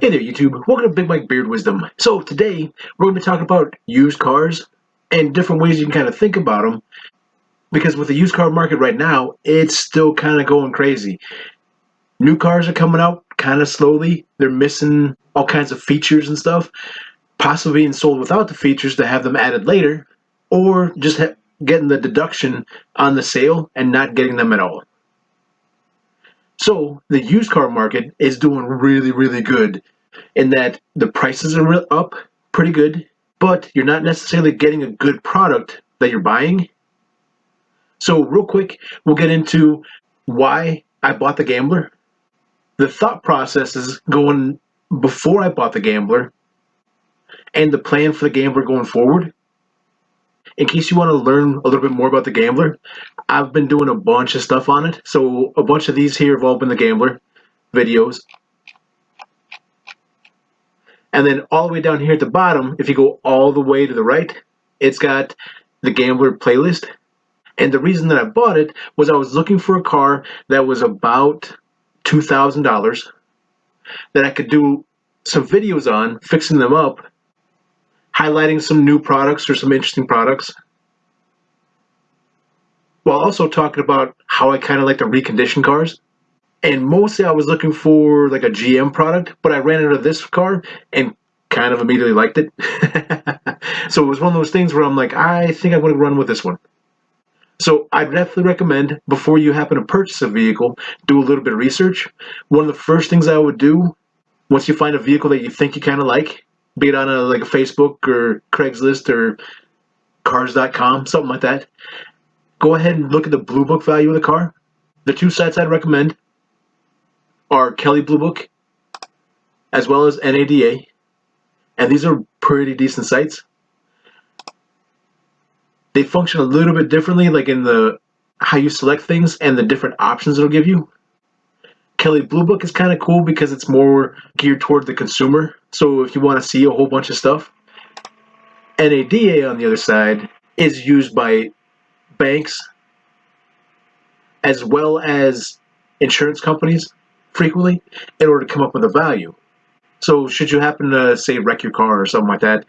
Hey there, YouTube. Welcome to Big Mike Beard Wisdom. So today we're going to be talking about used cars and different ways you can kind of think about them. Because with the used car market right now, it's still kind of going crazy. New cars are coming out kind of slowly. They're missing all kinds of features and stuff, possibly being sold without the features to have them added later, or just getting the deduction on the sale and not getting them at all. So the used car market is doing really, really good in that the prices are up pretty good, but you're not necessarily getting a good product that you're buying. So real quick, we'll get into why I bought the Gambler, the thought processes going before I bought the Gambler, and the plan for the Gambler going forward. In case you want to learn a little bit more about the Gambler, I've been doing a bunch of stuff on it. So a bunch of these here have all been the Gambler videos. And then all the way down here at the bottom, if you go all the way to the right, it's got the Gambler playlist. And the reason that I bought it was I was looking for a car that was about $2,000 that I could do some videos on, fixing them up, highlighting some new products or some interesting products, while also talking about how I kind of like to recondition cars. And mostly I was looking for like a GM product, but I ran into this car and kind of immediately liked it. So it was one of those things where I'm like, I think I'm going to run with this one. So I definitely recommend, before you happen to purchase a vehicle, do a little bit of research. One of the first things I would do, once you find a vehicle that you think you kind of like, be it on like a Facebook or Craigslist or cars.com, something like that, go ahead and look at the Blue Book value of the car. The two sites I'd recommend are Kelley Blue Book as well as NADA, and these are pretty decent sites. They function a little bit differently, like in the how you select things and the different options it'll give you. Kelley Blue Book is kind of cool because it's more geared toward the consumer, so if you want to see a whole bunch of stuff. NADA, on the other side, is used by banks as well as insurance companies frequently in order to come up with a value. So should you happen to, say, wreck your car or something like that,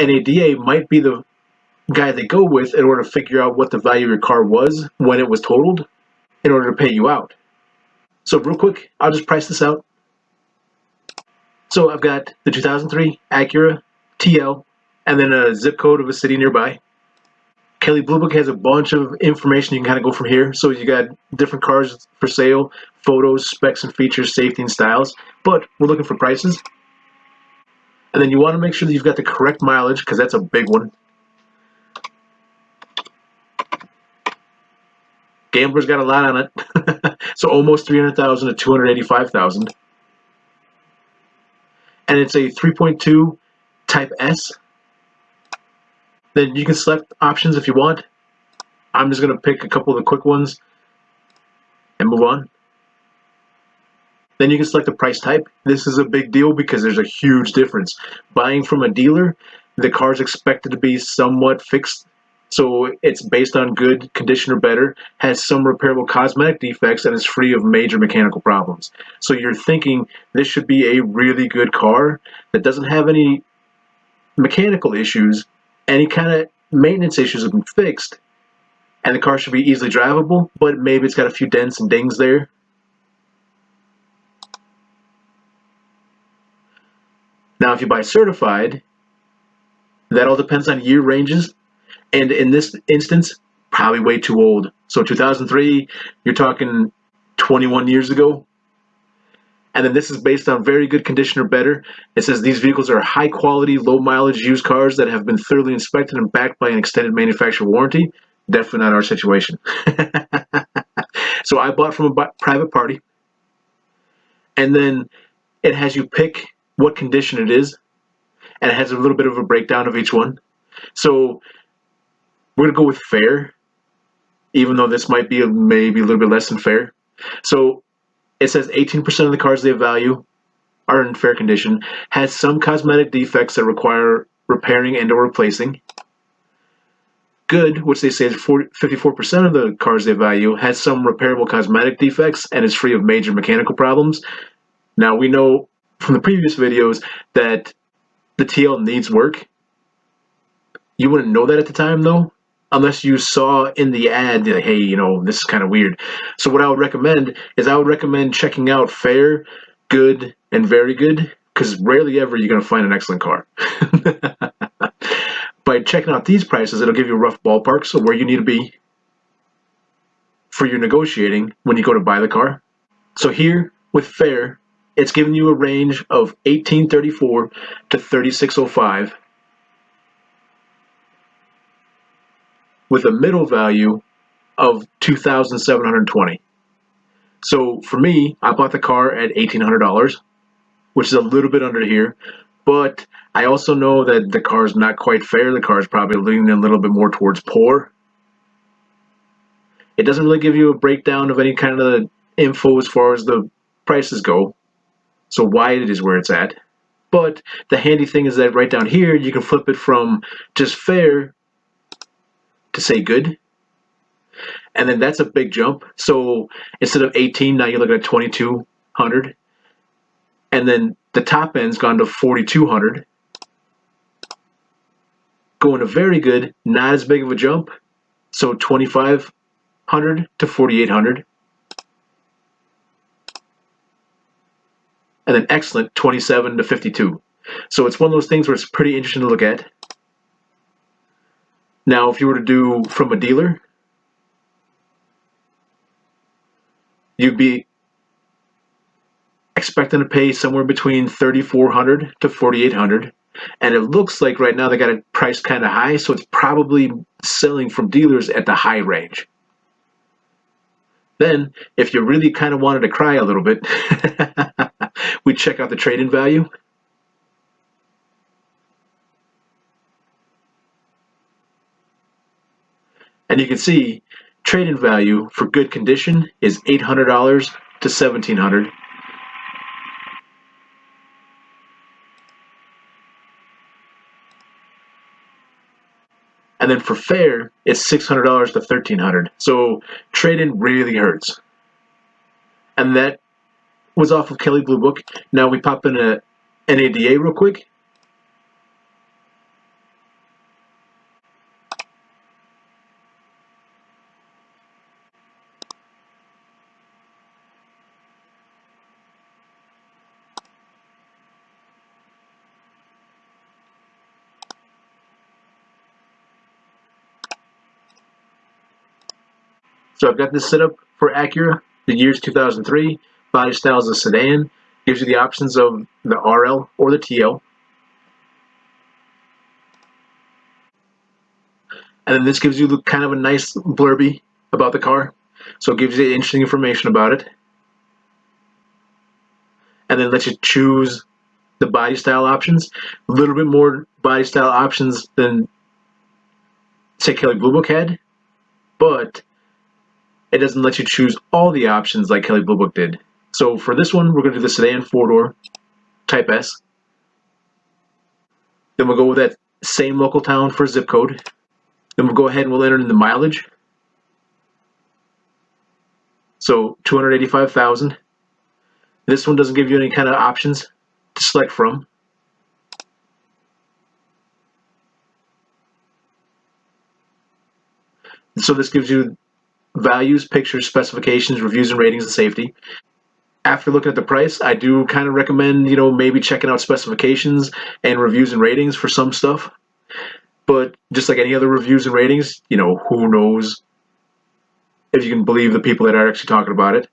NADA might be the guy they go with in order to figure out what the value of your car was when it was totaled in order to pay you out. So real quick, I'll just price this out. So I've got the 2003 Acura TL and then a zip code of a city nearby. Kelley Blue Book has a bunch of information you can kind of go from here. So you got different cars for sale, photos, specs and features, safety and styles, but we're looking for prices. And then you want to make sure that you've got the correct mileage, because that's a big one. Gambler's got a lot on it. So almost 300,000 to 285,000. And it's a 3.2 Type S. Then you can select options if you want. I'm just going to pick a couple of the quick ones and move on. Then you can select the price type. This is a big deal because there's a huge difference. Buying from a dealer, the car's expected to be somewhat fixed. So it's based on good condition or better, has some repairable cosmetic defects, and is free of major mechanical problems. So you're thinking this should be a really good car that doesn't have any mechanical issues, any kind of maintenance issues have been fixed, and the car should be easily drivable, but maybe it's got a few dents and dings there. Now if you buy certified, that all depends on year ranges. And in this instance, probably way too old. So 2003, you're talking 21 years ago. And then this is based on very good condition or better. It says these vehicles are high quality, low mileage used cars that have been thoroughly inspected and backed by an extended manufacturer warranty. Definitely not our situation. So I bought from a private party. And then it has you pick what condition it is. And it has a little bit of a breakdown of each one. So we're going to go with fair, even though this might be maybe a little bit less than fair. So it says 18% of the cars they value are in fair condition, has some cosmetic defects that require repairing and or replacing. Good, which they say is 54% of the cars they value, has some repairable cosmetic defects and is free of major mechanical problems. Now we know from the previous videos that the TL needs work. You wouldn't know that at the time though, unless you saw in the ad, like, hey, this is kind of weird. So what I would recommend is checking out fair, good, and very good, because rarely ever you're going to find an excellent car. By checking out these prices, it'll give you a rough ballpark, so where you need to be for your negotiating when you go to buy the car. So here with fair, it's giving you a range of 1834 to 3605 with a middle value of 2,720. So for me, I bought the car at $1,800, which is a little bit under here, but I also know that the car is not quite fair. The car is probably leaning a little bit more towards poor. It doesn't really give you a breakdown of any kind of info as far as the prices go, so why it is where it's at. But the handy thing is that right down here, you can flip it from just fair to say good. And then that's a big jump. So instead of 18, now you're looking at 2,200. And then the top end's gone to 4,200. Going to very good, not as big of a jump. So 2,500 to 4,800. And then excellent, 27 to 52. So it's one of those things where it's pretty interesting to look at. Now, if you were to do from a dealer, you'd be expecting to pay somewhere between 3,400 to 4,800, and it looks like right now they got it priced kind of high, so it's probably selling from dealers at the high range. Then, if you really kind of wanted to cry a little bit, we check out the trade-in value. And you can see trade-in value for good condition is $800 to $1,700. And then for fair, it's $600 to $1,300. So trade-in really hurts. And that was off of Kelley Blue Book. Now we pop in a NADA real quick. So I've got this set up for Acura. The year's 2003. Body style is a sedan. Gives you the options of the RL or the TL. And then this gives you kind of a nice blurby about the car. So it gives you interesting information about it. And then lets you choose the body style options. A little bit more body style options than, say, Kelley Blue Book had. But it doesn't let you choose all the options like Kelley Blue Book did. So for this one, we're going to do the sedan 4-door Type S. Then we'll go with that same local town for zip code. Then we'll go ahead and we'll enter in the mileage. So 285,000. This one doesn't give you any kind of options to select from. So this gives you values, pictures, specifications, reviews and ratings, and safety. After looking at the price, I do kind of recommend, maybe checking out specifications and reviews and ratings for some stuff. But just like any other reviews and ratings, who knows if you can believe the people that are actually talking about it.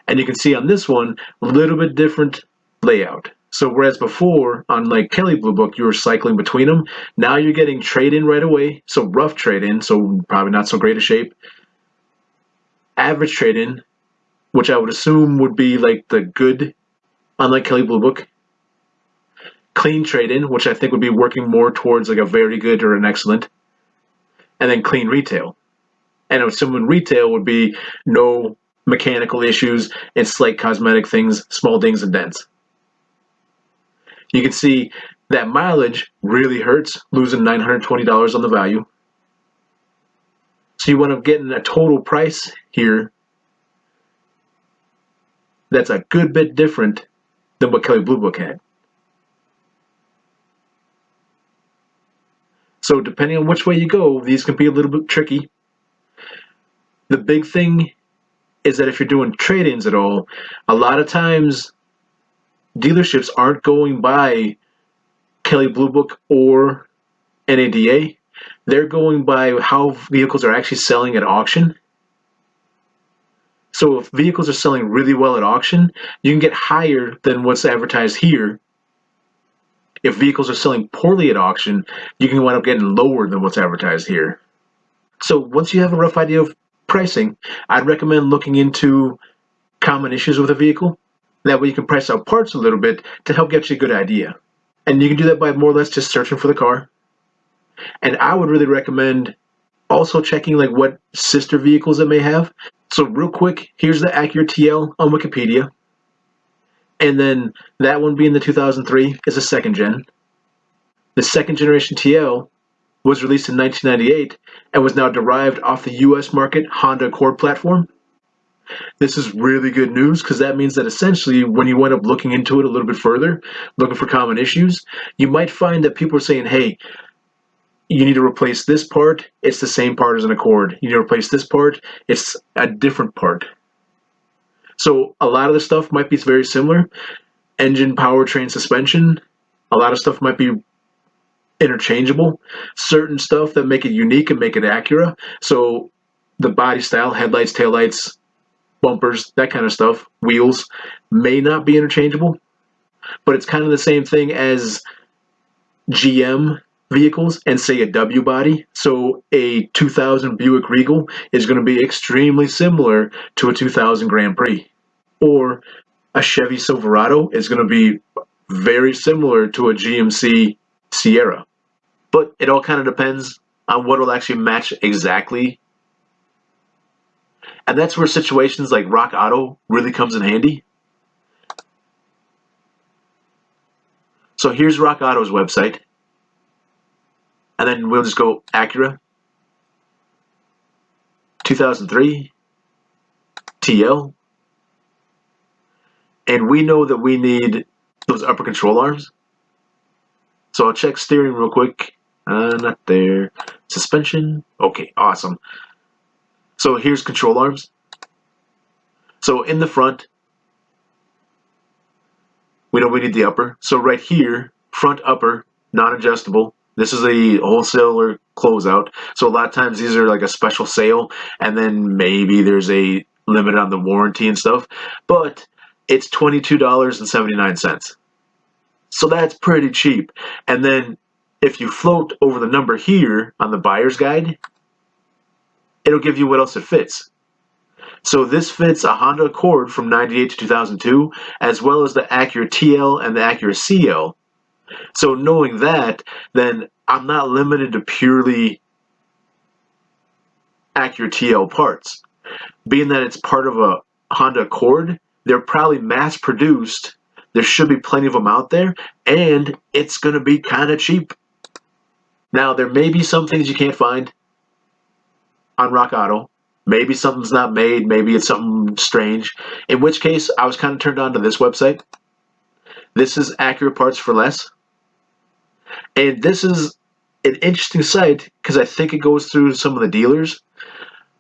And you can see on this one, a little bit different layout. So whereas before, on like Kelley Blue Book, you were cycling between them, now you're getting trade-in right away. So rough trade-in, so probably not so great a shape. Average trade-in, which I would assume would be like the good, unlike Kelley Blue Book. Clean trade-in, which I think would be working more towards like a very good or an excellent. And then clean retail. And I'm assuming retail would be no mechanical issues and slight cosmetic things, small dings and dents. You can see that mileage really hurts, losing $920 on the value. So you end up getting a total price here that's a good bit different than what Kelley Blue Book had. So depending on which way you go, these can be a little bit tricky. The big thing is that if you're doing trade-ins at all, a lot of times dealerships aren't going by Kelley Blue Book or NADA. They're going by how vehicles are actually selling at auction. So if vehicles are selling really well at auction, you can get higher than what's advertised here. If vehicles are selling poorly at auction, you can wind up getting lower than what's advertised here. So once you have a rough idea of pricing, I'd recommend looking into common issues with a vehicle. That way you can price out parts a little bit to help get you a good idea. And you can do that by more or less just searching for the car. And I would really recommend also checking like what sister vehicles it may have. So real quick, here's the Acura TL on Wikipedia. And then that one being the 2003 is a second gen. The second generation TL was released in 1998 and was now derived off the US market Honda Accord platform. This is really good news because that means that essentially when you wind up looking into it a little bit further, looking for common issues, you might find that people are saying, hey, you need to replace this part, it's the same part as an Accord. You need to replace this part, it's a different part. So a lot of the stuff might be very similar. Engine, powertrain, suspension, a lot of stuff might be interchangeable. Certain stuff that make it unique and make it Acura. So the body style, headlights, taillights, bumpers, that kind of stuff, wheels, may not be interchangeable. But it's kind of the same thing as GM vehicles and say a W body. So a 2000 Buick Regal is going to be extremely similar to a 2000 Grand Prix. Or a Chevy Silverado is going to be very similar to a GMC Sierra. But it all kind of depends on what will actually match exactly. And that's where situations like Rock Auto really comes in handy. So here's Rock Auto's website. And then we'll just go Acura 2003 TL. And we know that we need those upper control arms. So I'll check steering real quick. Not there. Suspension. Okay, awesome. So here's control arms. So in the front, we know we need the upper. So right here, front upper, non-adjustable. This is a wholesaler closeout. So a lot of times these are like a special sale, and then maybe there's a limit on the warranty and stuff. But it's $22.79. So that's pretty cheap. And then if you float over the number here on the buyer's guide, it'll give you what else it fits. So this fits a Honda Accord from 98 to 2002, as well as the Acura TL and the Acura CL. So knowing that, then I'm not limited to purely Acura TL parts. Being that it's part of a Honda Accord, they're probably mass produced. There should be plenty of them out there, and it's going to be kind of cheap. Now, there may be some things you can't find on Rock Auto. Maybe something's not made. Maybe it's something strange. In which case, I was kind of turned on to this website. This is Acura Parts for Less. And this is an interesting site because I think it goes through some of the dealers.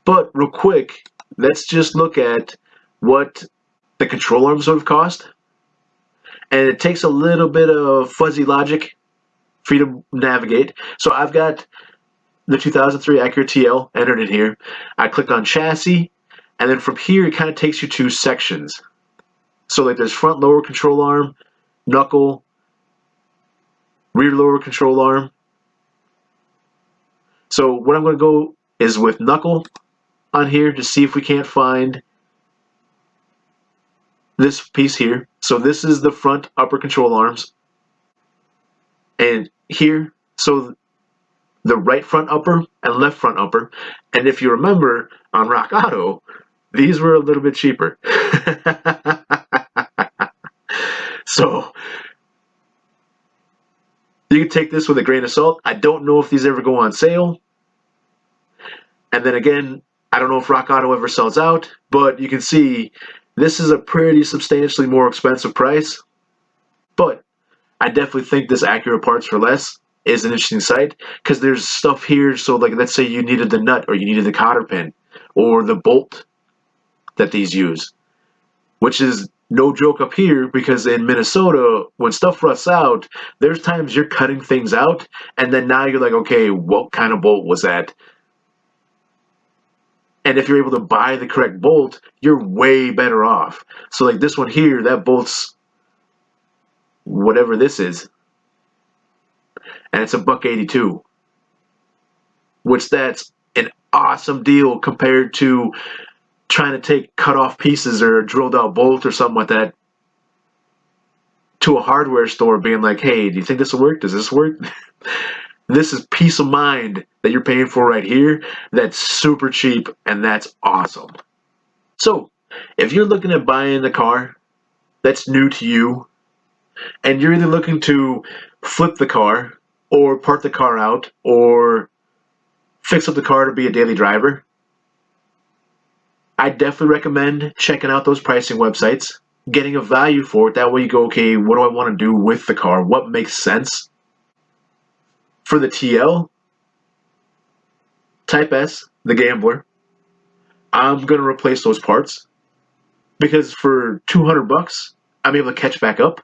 But real quick, let's just look at what the control arms would have cost. And it takes a little bit of fuzzy logic for you to navigate. So I've got the 2003 Acura TL entered in here. I clicked on chassis, and then from here it kind of takes you to sections. So like there's front lower control arm, knuckle, rear lower control arm. So what I'm going to go is with knuckle on here to see if we can't find this piece here. So this is the front upper control arms. And here, so the right front upper and left front upper. And if you remember, on Rock Auto, these were a little bit cheaper. So you can take this with a grain of salt. I don't know if these ever go on sale. And then again, I don't know if Rock Auto ever sells out, but you can see this is a pretty substantially more expensive price. But I definitely think this Accurate Parts for Less is an interesting site because there's stuff here. So, like, let's say you needed the nut or you needed the cotter pin or the bolt that these use, which is no joke up here because in Minnesota, when stuff rusts out, there's times you're cutting things out, and then now you're like, okay, what kind of bolt was that? And if you're able to buy the correct bolt, you're way better off. So, like this one here, that bolt's whatever this is, and it's $1.82, which that's an awesome deal compared to trying to take cut off pieces or a drilled out bolt or something like that to a hardware store being like, hey, do you think this will work? Does this work? This is peace of mind that you're paying for right here. That's super cheap, and that's awesome. So, if you're looking at buying a car that's new to you, and you're either looking to flip the car, or part the car out, or fix up the car to be a daily driver, I definitely recommend checking out those pricing websites, getting a value for it. That way you go, okay, what do I want to do with the car? What makes sense? For the TL, Type S, the Gambler, I'm going to replace those parts because for $200, I'm able to catch back up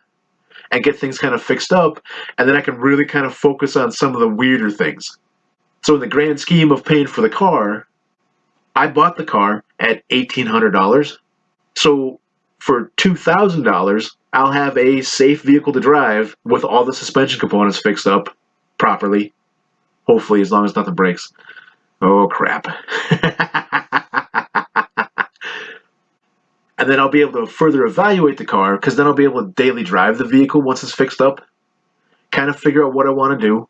and get things kind of fixed up, and then I can really kind of focus on some of the weirder things. So in the grand scheme of paying for the car, I bought the car at $1,800. So for $2,000, I'll have a safe vehicle to drive with all the suspension components fixed up properly. Hopefully, as long as nothing breaks. Oh, crap. And then I'll be able to further evaluate the car, because then I'll be able to daily drive the vehicle once it's fixed up, kind of figure out what I want to do.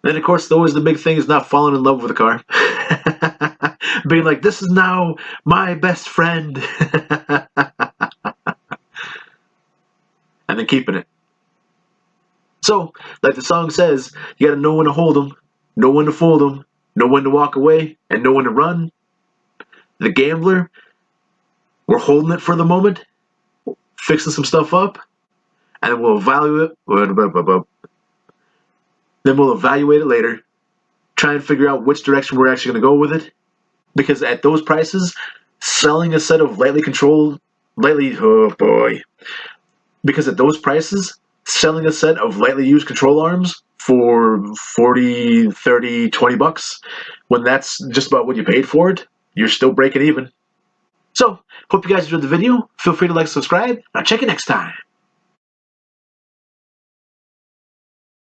Then, of course, always the big thing is not falling in love with the car. Being like, this is now my best friend. And then keeping it. So, like the song says, you gotta know when to hold them, know when to fold them, know when to walk away, and know when to run. The Gambler, we're holding it for the moment, fixing some stuff up, and then we'll evaluate it later, try and figure out which direction we're actually going to go with it. Because at those prices, selling a set of because at those prices, selling a set of lightly used control arms for 40, 30, 20 bucks, when that's just about what you paid for it, you're still breaking even. So, hope you guys enjoyed the video. Feel free to like, subscribe, and I'll check you next time.